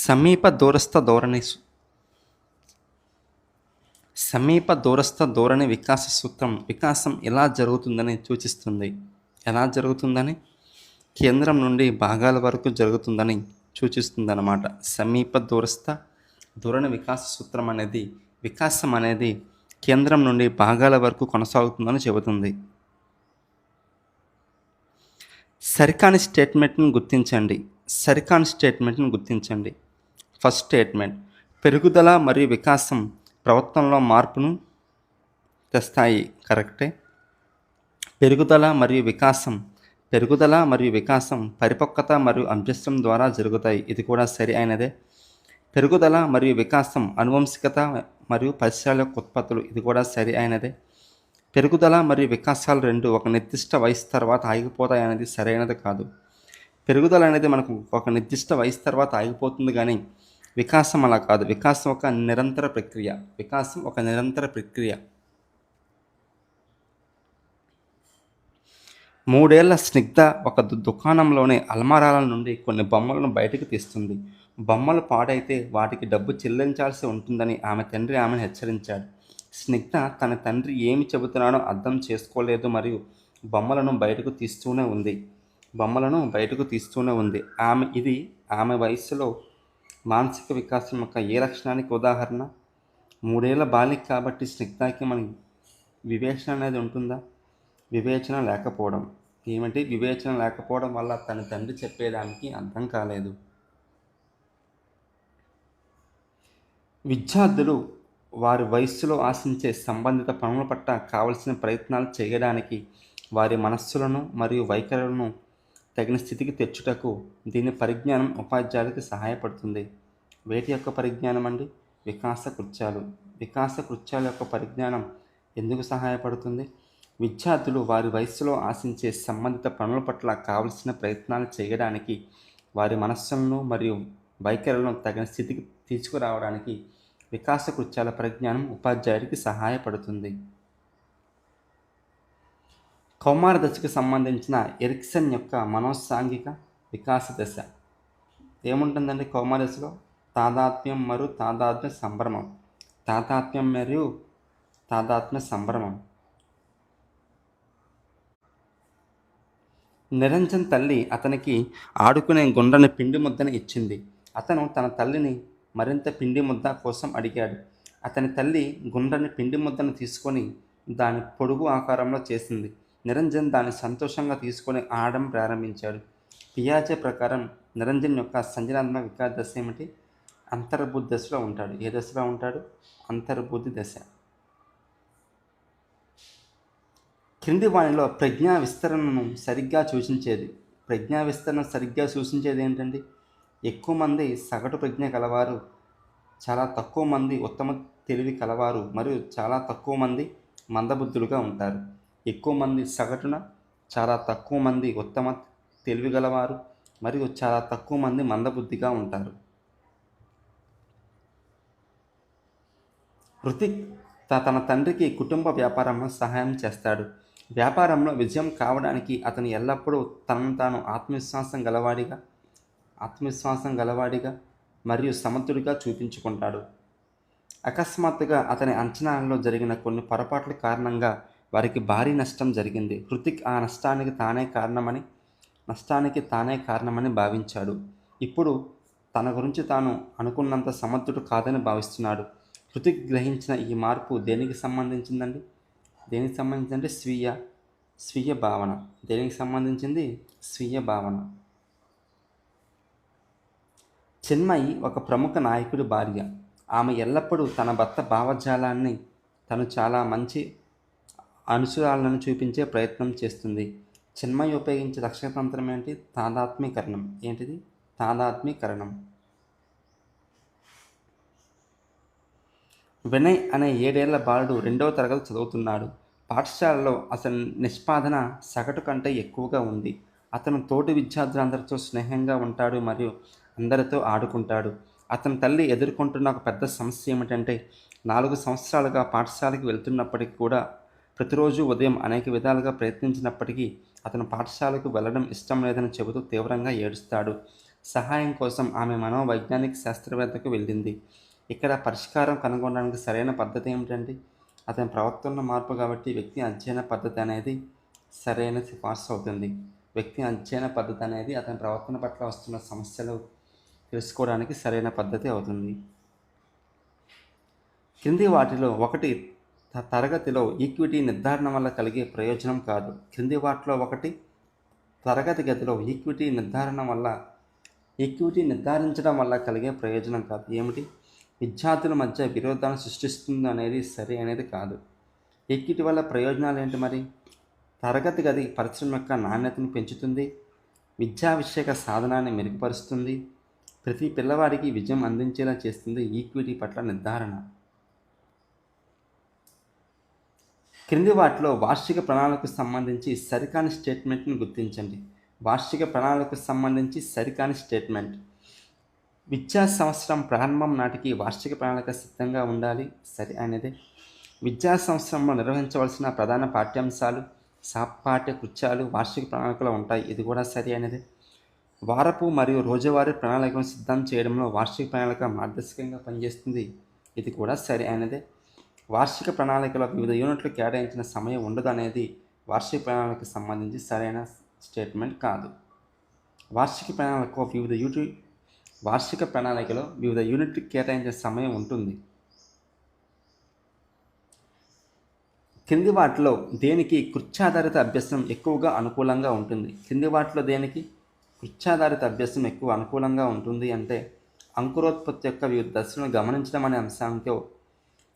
సమీప దూరస్థ ధోరణి సమీప దూరస్థ ధోరణి వికాస సూత్రం వికాసం ఎలా జరుగుతుందని సూచిస్తుంది. ఎలా జరుగుతుందని? కేంద్రం నుండి భాగాల వరకు జరుగుతుందని సూచిస్తుందన్నమాట. సమీప దూరస్థ ధోరణి వికాస సూత్రం అనేది వికాసం అనేది కేంద్రం నుండి భాగాల వరకు కొనసాగుతుందని చెబుతుంది. సరికాని స్టేట్మెంట్ను గుర్తించండి. సరికాని స్టేట్మెంట్ను గుర్తించండి. ఫస్ట్ స్టేట్మెంట్, పెరుగుదల మరియు వికాసం ప్రవర్తనలో మార్పును తెస్తాయి. కరెక్టే. పెరుగుదల మరియు వికాసం పరిపక్వత మరియు అభ్యసనం ద్వారా జరుగుతాయి. ఇది కూడా సరి అయినదే. పెరుగుదల మరియు వికాసం అనువంశికత మరియు పరిసరాల యొక్క ఉత్పత్తులు. ఇది కూడా సరి అయినదే. పెరుగుదల మరియు వికాసాలు రెండు ఒక నిర్దిష్ట వయసు తర్వాత ఆగిపోతాయి అనేది సరైనది కాదు. పెరుగుదల అనేది మనకు ఒక నిర్దిష్ట వయసు తర్వాత ఆగిపోతుంది, కానీ వికాసం అలా కాదు. వికాసం ఒక నిరంతర ప్రక్రియ. 3 ఏళ్ల స్నిగ్ధ ఒక దుకాణంలోని అల్మారాల నుండి కొన్ని బొమ్మలను బయటకు తీస్తుంది. బొమ్మలు పాడైతే వాటికి డబ్బు చెల్లించాల్సి ఉంటుందని ఆమె తండ్రి ఆమెను హెచ్చరించాడు. స్నిగ్ధ తన తండ్రి ఏమి చెబుతున్నాడో అర్థం చేసుకోలేదు మరియు బొమ్మలను బయటకు తీస్తూనే ఉంది. ఆమె వయస్సులో మానసిక వికాసం యొక్క ఏ లక్షణానికి ఉదాహరణ? 3 ఏళ్ల బాలిక కాబట్టి స్నిగ్ధకి మనకి వివేచన అనేది ఉంటుందా? వివేచన లేకపోవడం వల్ల తన తండ్రి చెప్పేదానికి అర్థం కాలేదు. విద్యార్థులు వారి వయస్సులో ఆశించే సంబంధిత పనుల పట్ల కావలసిన ప్రయత్నాలు చేయడానికి వారి మనస్సులను మరియు వైఖరులను తగిన స్థితికి తెచ్చుటకు దీని పరిజ్ఞానం ఉపాధ్యాయులకు సహాయపడుతుంది. వేటి యొక్క పరిజ్ఞానం అండి? వికాస కృత్యాల యొక్క పరిజ్ఞానం ఎందుకు సహాయపడుతుంది? విద్యార్థులు వారి వయస్సులో ఆశించే సంబంధిత పనుల పట్ల కావలసిన ప్రయత్నాలు చేయడానికి వారి మనస్సులను మరియు వైఖరులను తగిన స్థితికి తీసుకురావడానికి వికాస కృత్యాల పరిజ్ఞానం ఉపాధ్యాయుడికి సహాయపడుతుంది. కౌమార దశకు సంబంధించిన ఎరిక్సన్ యొక్క మనోసాంఘిక వికాస దశ ఏముంటుందండి? కౌమార దశలో తాదాత్మ్యం మరియు తాదాత్మ్య సంభ్రమం. నిరంజన్ తల్లి అతనికి ఆడుకునే గుండ్రని పిండి ముద్దను ఇచ్చింది. అతను తన తల్లిని మరింత పిండి ముద్ద కోసం అడిగాడు. అతని తల్లి గుండ్రని పిండి ముద్దను తీసుకొని దాని పొడుగు ఆకారంలో చేసింది. నిరంజన్ దాన్ని సంతోషంగా తీసుకొని ఆడడం ప్రారంభించాడు. పియాజే ప్రకారం నిరంజన్ యొక్క సంజనాత్మక వికాస దశ ఏమిటి? అంతర్బుద్ధి దశలో ఉంటాడు. ఏ దశలో ఉంటాడు? అంతర్బుద్ధి దశ. క్రింది వానిలో ప్రజ్ఞా విస్తరణను సరిగ్గా సూచించేది ఏంటండి? ఎక్కువ మంది సగటు ప్రజ్ఞ కలవారు, చాలా తక్కువ మంది ఉత్తమ తెలివి కలవారు మరియు చాలా తక్కువ మంది మందబుద్ధులుగా ఉంటారు. ఎక్కువ మంది సగటున, చాలా తక్కువ మంది ఉత్తమ తెలివి గలవారు మరియు చాలా తక్కువ మంది మందబుద్ధిగా ఉంటారు. హృతిక్ తన తండ్రికి కుటుంబ వ్యాపారంలో సహాయం చేస్తాడు. వ్యాపారంలో విజయం కావడానికి అతను ఎల్లప్పుడూ తనను తాను ఆత్మవిశ్వాసం గలవాడిగా మరియు సమర్థుడిగా చూపించుకుంటాడు. అకస్మాత్తుగా అతని అంచనాలలో జరిగిన కొన్ని పొరపాట్ల కారణంగా వారికి భారీ నష్టం జరిగింది. హృతిక్ ఆ నష్టానికి తానే కారణమని భావించాడు. ఇప్పుడు తన గురించి తాను అనుకున్నంత సమర్థుడు కాదని భావిస్తున్నాడు. హృతిక్ గ్రహించిన ఈ మార్పు దేనికి సంబంధించిందండి? స్వీయ భావన. దేనికి సంబంధించింది? స్వీయ భావన. చిన్మయి ఒక ప్రముఖ నాయకుడి భార్య. ఆమె ఎల్లప్పుడూ తన భర్త భావజాలాన్ని తను చాలా మంచి అనుసరాలను చూపించే ప్రయత్నం చేస్తుంది. చిన్మయి ఉపయోగించే రక్షణతంత్రం ఏంటి? తాదాత్మీకరణం. ఏంటిది? తాదాత్మీకరణం. వినయ్ అనే 7 ఏళ్ల బాలుడు 2వ తరగతి చదువుతున్నాడు. పాఠశాలలో అతని నిష్పాదన సగటు కంటే ఎక్కువగా ఉంది. అతను తోటి విద్యార్థులందరితో స్నేహంగా ఉంటాడు మరియు అందరితో ఆడుకుంటాడు. అతని తల్లి ఎదుర్కొంటున్న ఒక పెద్ద సమస్య ఏమిటంటే 4 సంవత్సరాలుగా పాఠశాలకు వెళ్తున్నప్పటికీ కూడా ప్రతిరోజు ఉదయం అనేక విధాలుగా ప్రయత్నించినప్పటికీ అతను పాఠశాలకు వెళ్ళడం ఇష్టం లేదని చెబుతూ తీవ్రంగా ఏడుస్తాడు. సహాయం కోసం ఆమె మనోవైజ్ఞానిక శాస్త్రవేత్తకు వెళ్ళింది. ఇక్కడ పరిష్కారం కనుగొనడానికి సరైన పద్ధతి ఏమిటండి? అతని ప్రవర్తనలో మార్పు కాబట్టి వ్యక్తి అధ్యయన పద్ధతి అనేది సరైన సిఫార్సు అవుతుంది. వ్యక్తి అధ్యయన పద్ధతి అనేది అతని ప్రవర్తన పట్ల వస్తున్న సమస్యలు తెలుసుకోవడానికి సరైన పద్ధతి అవుతుంది. క్రింది వాటిలో ఒకటి తరగతిలో ఈక్విటీ నిర్ధారణ వల్ల కలిగే ప్రయోజనం కాదు. క్రింది వాటిలో ఒకటి తరగతి గదిలో ఈక్విటీ నిర్ధారించడం వల్ల కలిగే ప్రయోజనం కాదు. ఏమిటి? విద్యార్థుల మధ్య విరోధాన్ని సృష్టిస్తుంది అనేది సరి అనేది కాదు. ఈక్విటీ వల్ల ప్రయోజనాలు ఏంటి మరి? తరగతి గది పరిశ్రమ యొక్క నాణ్యతను పెంచుతుంది, విద్యా విషయక సాధనాన్ని మెరుగుపరుస్తుంది, ప్రతి పిల్లవాడికి విజయం అందించేలా చేస్తుంది ఈక్విటీ పట్ల నిర్ధారణ. క్రింది వాటిలో వార్షిక ప్రణాళికకు సంబంధించి సరికాని స్టేట్మెంట్ని గుర్తించండి. వార్షిక ప్రణాళికకు సంబంధించి సరికాని స్టేట్మెంట్: విద్యా సంవత్సరం ప్రారంభం నాటికి వార్షిక ప్రణాళిక సిద్ధంగా ఉండాలి. సరి అనేది. విద్యా సంవత్సరంలో నిర్వహించవలసిన ప్రధాన పాఠ్యాంశాలు, సహపాఠ్య కృత్యాలు వార్షిక ప్రణాళికలో ఉంటాయి. ఇది కూడా సరి అనేది. వారపు మరియు రోజువారీ ప్రణాళికను సిద్ధం చేయడంలో వార్షిక ప్రణాళిక మార్గదర్శకంగా పనిచేస్తుంది. ఇది కూడా సరి అనేది. వార్షిక ప్రణాళికలో వివిధ యూనిట్లు కేటాయించిన సమయం ఉండదు అనేది వార్షిక ప్రణాళికకు సంబంధించి సరైన స్టేట్మెంట్ కాదు. వార్షిక ప్రణాళికలో వివిధ యూనిట్లు కేటాయించిన సమయం ఉంటుంది. కింది వాటిలో దేనికి కృత్యాధారిత అభ్యసనం ఎక్కువగా అనుకూలంగా ఉంటుంది? కింది వాటిలో దేనికి కృత్యాధారిత అభ్యసనం ఎక్కువ అనుకూలంగా ఉంటుంది అంటే అంకురోత్పత్తి యొక్క వివిధ దశలను గమనించడం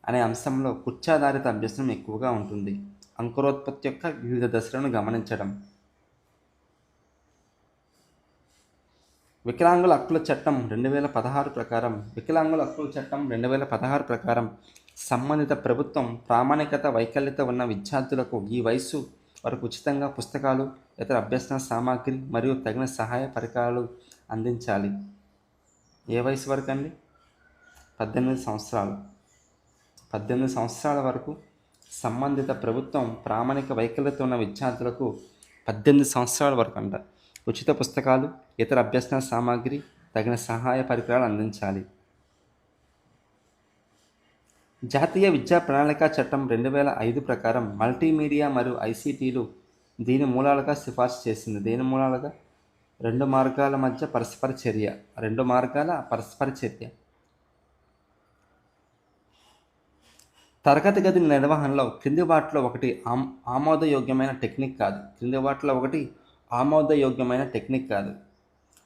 అనే అంశంలో కృత్యాధారిత అభ్యసనం ఎక్కువగా ఉంటుంది. అంకురోత్పత్తి యొక్క వివిధ దశలను గమనించడం. వికలాంగుల హక్కుల చట్టం 2016 ప్రకారం సంబంధిత ప్రభుత్వం ప్రామాణికత వైకల్యత ఉన్న విద్యార్థులకు ఈ వయసు వరకు ఉచితంగా పుస్తకాలు, ఇతర అభ్యసన సామాగ్రి మరియు తగిన సహాయ పరికరాలు అందించాలి. ఏ వయసు వరకు అండి? 18 సంవత్సరాలు. 18 సంవత్సరాల వరకు సంబంధిత ప్రభుత్వం ప్రామాణిక వైకల్యత ఉన్న విద్యార్థులకు 18 సంవత్సరాల వరకు ఉచిత పుస్తకాలు, ఇతర అభ్యసన సామాగ్రి, తగిన సహాయ పరికరాలు అందించాలి. జాతీయ విద్యా ప్రణాళిక చట్టం 2005 ప్రకారం మల్టీమీడియా మరియు ఐసీటీలు దీని మూలాలుగా సిఫార్సు చేసింది. దేని మూలాలుగా? రెండు మార్గాల పరస్పర చర్య. తరగతి గది నిర్వహణలో క్రింది వాటిలో ఒకటి ఆమోదయోగ్యమైన టెక్నిక్ కాదు.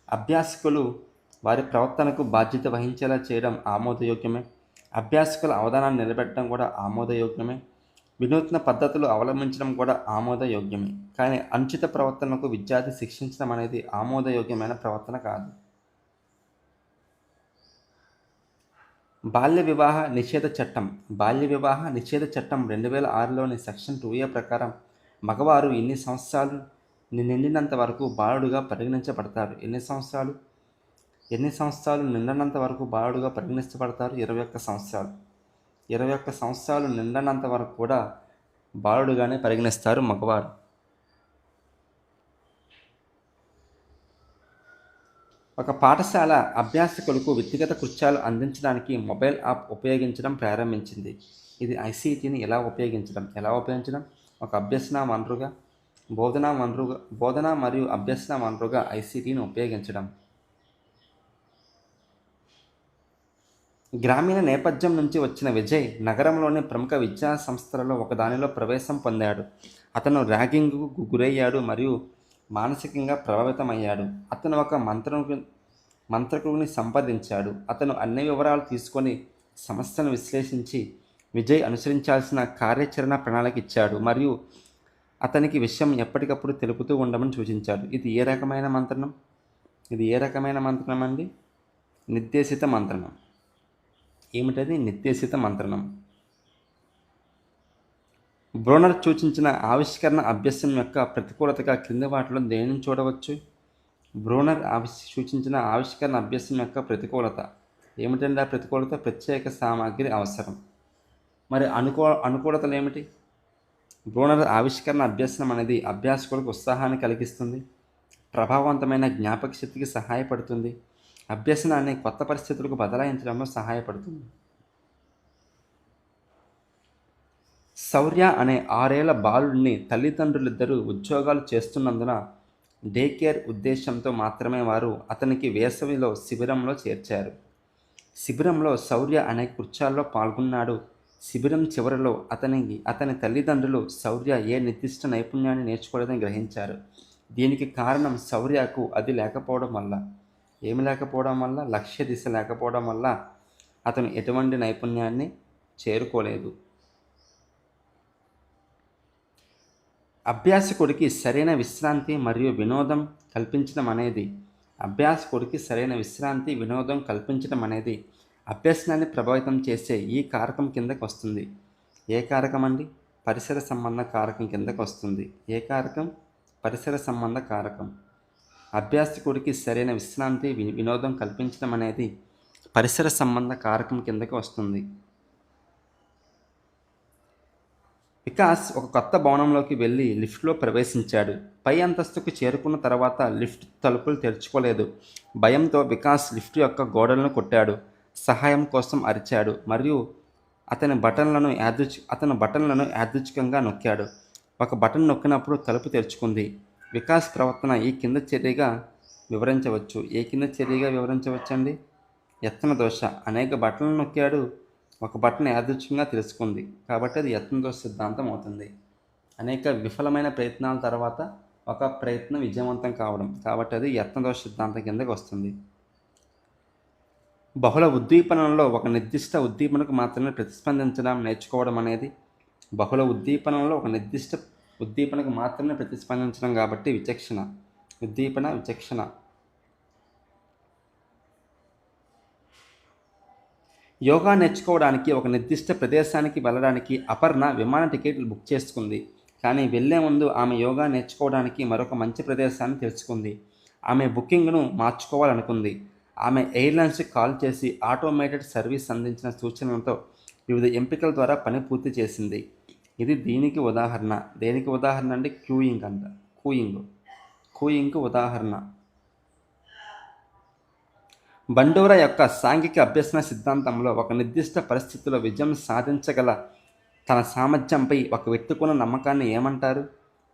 అభ్యాసకులు వారి ప్రవర్తనకు బాధ్యత వహించేలా చేయడం ఆమోదయోగ్యమే. అభ్యాసకుల అవధానాన్ని నిలబెట్టడం కూడా ఆమోదయోగ్యమే. వినూత్న పద్ధతులు అవలంబించడం కూడా ఆమోదయోగ్యమే. కానీ అనుచిత ప్రవర్తనకు విద్యార్థి శిక్షించడం అనేది ఆమోదయోగ్యమైన ప్రవర్తన కాదు. బాల్య వివాహ నిషేధ చట్టం 2006లోని సెక్షన్ 2A ప్రకారం మగవారు ఎన్ని సంవత్సరాలు నిండినంత వరకు బాలుడుగా పరిగణించబడతారు? ఎన్ని సంవత్సరాలు నిండనంత వరకు బాలుడుగా పరిగణించబడతారు? 21 సంవత్సరాలు. 21 సంవత్సరాలు నిండనంత వరకు కూడా బాలుడుగానే పరిగణిస్తారు మగవారు. ఒక పాఠశాల అభ్యాసకులకు వ్యక్తిగత కృత్యాలు అందించడానికి మొబైల్ యాప్ ఉపయోగించడం ప్రారంభించింది. ఇది ఐసీటీని ఎలా ఉపయోగించడం? ఒక అభ్యసన వనరుగా, బోధన మరియు అభ్యసన వనరుగా ఐసీటీని ఉపయోగించడం. గ్రామీణ నేపథ్యం నుంచి వచ్చిన విజయ్ నగరంలోని ప్రముఖ విద్యా సంస్థలలో ఒకదానిలో ప్రవేశం పొందాడు. అతను ర్యాగింగ్కు గురయ్యాడు మరియు మానసికంగా ప్రభావితమయ్యాడు. అతను ఒక మంత్రకుడిని సంప్రదించాడు. అతను అన్ని వివరాలు తీసుకొని సమస్యను విశ్లేషించి విజయ్ అనుసరించాల్సిన కార్యాచరణ ప్రణాళిక ఇచ్చాడు మరియు అతనికి విషయం ఎప్పటికప్పుడు తెలుపుతూ ఉండమని సూచించాడు. ఇది ఏ రకమైన మంత్రణం అండి? నిర్దేశిత మంత్రణం. ఏమిటది? నిర్దేశిత మంత్రణం. బ్రోనర్ సూచించిన ఆవిష్కరణ అభ్యసనం యొక్క ప్రతికూలతగా క్రింది వాటిలో దేనిని చూడవచ్చు? బ్రోనర్ సూచించిన ఆవిష్కరణ అభ్యసనం యొక్క ప్రతికూలత ఏమిటండి? ఆ ప్రతికూలత ప్రత్యేక సామాగ్రి అవసరం. మరి అనుకూలతలు ఏమిటి? బ్రోనర్ ఆవిష్కరణ అభ్యసనం అనేది అభ్యాసకులకు ఉత్సాహాన్ని కలిగిస్తుంది, ప్రభావవంతమైన జ్ఞాపక శక్తికి సహాయపడుతుంది. అభ్యసనాన్ని కొత్త పరిస్థితులకు బదలాయించడంలో సహాయపడుతుంది. శౌర్య అనే 6 ఏళ్ల బాలుడిని తల్లిదండ్రులిద్దరూ ఉద్యోగాలు చేస్తున్నందున డే కేర్ ఉద్దేశంతో మాత్రమే వారు అతనికి వేసవిలో శిబిరంలో చేర్చారు. శిబిరంలో శౌర్య అనేక కృత్యాల్లో పాల్గొన్నాడు. శిబిరం చివరిలో అతని తల్లిదండ్రులు శౌర్య ఏ నిర్దిష్ట నైపుణ్యాన్ని నేర్చుకోలేదని గ్రహించారు. దీనికి కారణం శౌర్యకు అది లేకపోవడం వల్ల. ఏమి లేకపోవడం వల్ల? లక్ష్య దిశ లేకపోవడం వల్ల అతను ఎటువంటి నైపుణ్యాన్ని చేరుకోలేదు. అభ్యాసకుడికి సరైన విశ్రాంతి మరియు వినోదం కల్పించడం అనేది అభ్యసనాన్ని ప్రభావితం చేసే ఈ కారకం కిందకు వస్తుంది. ఏ కారకం అండి? పరిసర సంబంధ కారకం కిందకు వస్తుంది. ఏ కారకం? పరిసర సంబంధ కారకం. అభ్యాసకుడికి సరైన విశ్రాంతి వినోదం కల్పించడం అనేది పరిసర సంబంధ కారకం కిందకు వస్తుంది. వికాస్ ఒక కొత్త భవనంలోకి వెళ్ళి లిఫ్ట్లో ప్రవేశించాడు. పై అంతస్తుకు చేరుకున్న తర్వాత లిఫ్ట్ తలుపులు తెరుచుకోలేదు. భయంతో వికాస్ లిఫ్ట్ యొక్క గోడలను కొట్టాడు. సహాయం కోసం అరిచాడు మరియు అతను బటన్లను యాదృచ్ఛికంగా నొక్కాడు. ఒక బటన్ నొక్కినప్పుడు తలుపు తెరుచుకుంది. వికాస్ ప్రవర్తన ఈ కింద చర్యగా వివరించవచ్చు. ఏ కింద చర్యగా వివరించవచ్చండి? యత్న దోష. అనేక బటన్లు నొక్కాడు, ఒక బటన్ యాదృచ్ఛికంగా తెలుసుకుంది కాబట్టి అది యత్న దోష సిద్ధాంతం అవుతుంది. అనేక విఫలమైన ప్రయత్నాల తర్వాత ఒక ప్రయత్నం విజయవంతం కావడం కాబట్టి అది యత్న దోష సిద్ధాంతం కిందకి వస్తుంది. బహుళ ఉద్దీపనలో ఒక నిర్దిష్ట ఉద్దీపనకు మాత్రమే ప్రతిస్పందించడం నేర్చుకోవడం అనేది బహుళ ఉద్దీపనలో ఒక నిర్దిష్ట ఉద్దీపనకు మాత్రమే ప్రతిస్పందించడం కాబట్టి విచక్షణ. ఉద్దీపన విచక్షణ. యోగా నేర్చుకోవడానికి ఒక నిర్దిష్ట ప్రదేశానికి వెళ్ళడానికి అపర్ణ విమాన టికెట్లు బుక్ చేసుకుంది. కానీ వెళ్లే ముందు ఆమె యోగా నేర్చుకోవడానికి మరొక మంచి ప్రదేశాన్ని తెలుసుకుంది. ఆమె బుకింగ్ను మార్చుకోవాలనుకుంది. ఆమె ఎయిర్లైన్స్కి కాల్ చేసి ఆటోమేటెడ్ సర్వీస్ అందించిన సూచనలతో వివిధ ఎంపికల ద్వారా పని పూర్తి చేసింది. ఇది దీనికి ఉదాహరణ. దేనికి ఉదాహరణ అండి? కూయింగ్ ఉదాహరణ. బండోరా యొక్క సాంఘిక అభ్యసన సిద్ధాంతంలో ఒక నిర్దిష్ట పరిస్థితిలో విజయం సాధించగల తన సామర్థ్యంపై ఒక వ్యక్తికున్న నమ్మకాన్ని ఏమంటారు?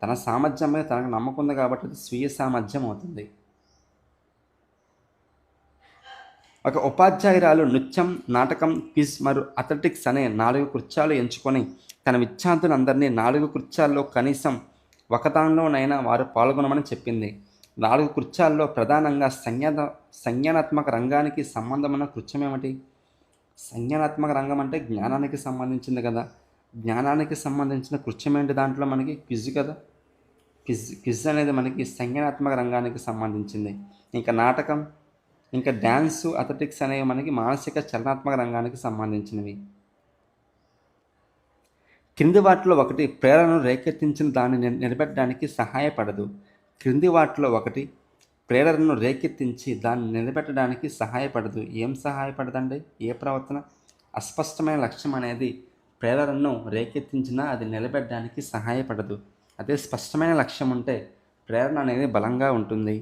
తన సామర్థ్యంపై తనకు నమ్మకం ఉంది కాబట్టి అది స్వీయ సామర్థ్యం అవుతుంది. ఒక ఉపాధ్యాయురాలు నృత్యం, నాటకం, క్విజ్ మరియు అథ్లెటిక్స్ అనే 4 కృత్యాలు ఎంచుకొని తన విద్యార్థులందరినీ 4 కృత్యాల్లో కనీసం ఒకదానిలోనైనా వారు పాల్గొనమని చెప్పింది. 4 కృత్యాల్లో ప్రధానంగా సంజ్ఞానాత్మక రంగానికి సంబంధమైన కృత్యం ఏమిటి? సంజ్ఞానాత్మక రంగం అంటే జ్ఞానానికి సంబంధించింది కదా. జ్ఞానానికి సంబంధించిన కృత్యం ఏంటి? దాంట్లో మనకి క్విజ్ కదా. క్విజ్ అనేది మనకి సంజ్ఞానాత్మక రంగానికి సంబంధించింది. ఇంకా నాటకం, ఇంకా డ్యాన్సు, అథ్లెటిక్స్ అనేవి మనకి మానసిక చలనాత్మక రంగానికి సంబంధించినవి. క్రింది వాటిలో ఒకటి ప్రేరణను రేకెత్తించిన దాన్ని నిలబెట్టడానికి సహాయపడదు. క్రింది వాటిలో ఒకటి ప్రేరణను రేకెత్తించి దాన్ని నిలబెట్టడానికి సహాయపడదు. ఏం సహాయపడదండి? ఏ ప్రవర్తన? అస్పష్టమైన లక్ష్యం అనేది ప్రేరణను రేకెత్తించినా అది నిలబెట్టడానికి సహాయపడదు. అదే స్పష్టమైన లక్ష్యం ఉంటే ప్రేరణ అనేది బలంగా ఉంటుంది.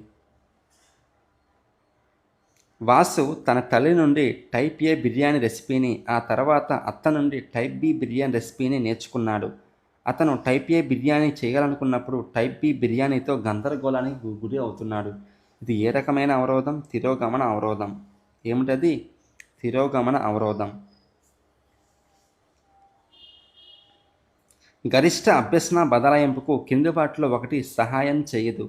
వాసు తన తల్లి నుండి టైప్ ఏ బిర్యానీ రెసిపీని, ఆ తర్వాత అత్త నుండి టైప్ బి బిర్యానీ రెసిపీని నేర్చుకున్నాడు. అతను టైప్ ఏ బిర్యానీ చేయాలనుకున్నప్పుడు టైప్ బి బిర్యానీతో గందరగోళానికి గురి అవుతున్నాడు. ఇది ఏ రకమైన అవరోధం? తిరోగమన అవరోధం. ఏమిటది? తిరోగమన అవరోధం. గరిష్ట అభ్యసన బదలాయింపుకు కింది వాటిలో ఒకటి సహాయం చేయదు.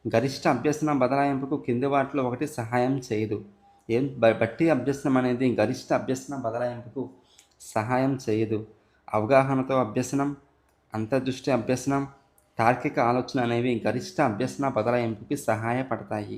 గరిష్ట అభ్యసన బదలాయింపుకు కింది వాటిలో ఒకటి సహాయం చేయదు. బట్టి అభ్యసనం అనేది గరిష్ట అభ్యసన బదలాయింపుకు సహాయం చేయదు. అవగాహనతో అభ్యసనం, అంతర్దృష్టి అభ్యసనం, తార్కిక ఆలోచన అనేవి గరిష్ట అభ్యసన బదలాయింపుకి సహాయపడతాయి.